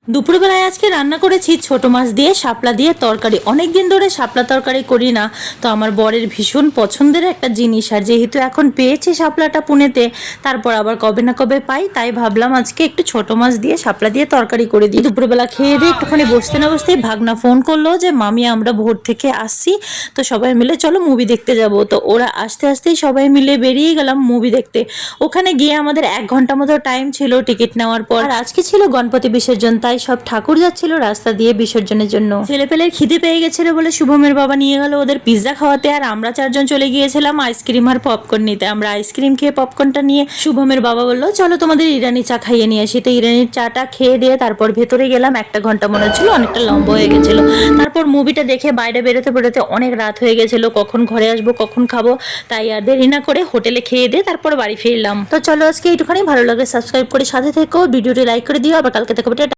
দুপুরবেলায় আজকে রান্না করেছি ছোট মাছ দিয়ে শাপলা দিয়ে তরকারি। অনেক দিন ধরে শাপলা তরকারি করি না, তো আমার বরের ভীষণ পছন্দের একটা জিনিস। আর যেহেতু এখন পেয়েছি শাপলাটা পুনেতে, তারপর আবার কবে না কবে পাই, তাই ভাবলাম আজকে একটু ছোট মাছ দিয়ে শাপলা দিয়ে তরকারি করে দিই। দুপুরবেলা খেয়ে দিয়ে একটুখানি বসতে না বসতেই ভাগনা ফোন করলো যে মামি আমরা ভোর থেকে আসছি, তো সবাই মিলে চলো মুভি দেখতে যাব। তো ওরা আসতে আসতেই সবাই মিলে বেরিয়ে গেলাম মুভি দেখতে। ওখানে গিয়ে আমাদের 1 ঘন্টা মতো টাইম ছিল টিকিট নেওয়ার পর। আর আজকে ছিল গণপতি বিসর্জন, তাই সব ঠাকুর যাচ্ছিল রাস্তা দিয়ে বিসর্জনের জন্য। ছেলেপেলের খিদে পেয়ে গেছিল বলে শুভমের বাবা নিয়ে গেল ওদের পিৎজা খাওয়াতে, আর আমরা 4জন চলে গিয়েছিলাম আইসক্রিম আর পপকর্ন নিতে। আমরা আইসক্রিম খেয়ে পপকর্নটা নিয়ে শুভমের বাবা বললো চলো তোমাদের ইরানি চা খাইয়ে নিয়ে আসি। তো ইরানির চাটা খেয়ে দিয়ে তারপর ভেতরে গেলাম। 1 ঘন্টা মনে হচ্ছিল অনেকটা লম্বা হয়ে গেছিল। তারপর মুভিটা দেখে বাইরে বেরোতে বেরোতে অনেক রাত হয়ে গেছিল, কখন ঘরে আসবো কখন খাবো, তাই আর দেরি না করে হোটেলে খেয়ে দিয়ে তারপর বাড়ি ফিরলাম। তো চলো আজকে এইটুখানি, ভালো লাগে সাবস্ক্রাইব করে সাথে থেকো, ভিডিওটি লাইক করে দিও, আবার কালকে থেকে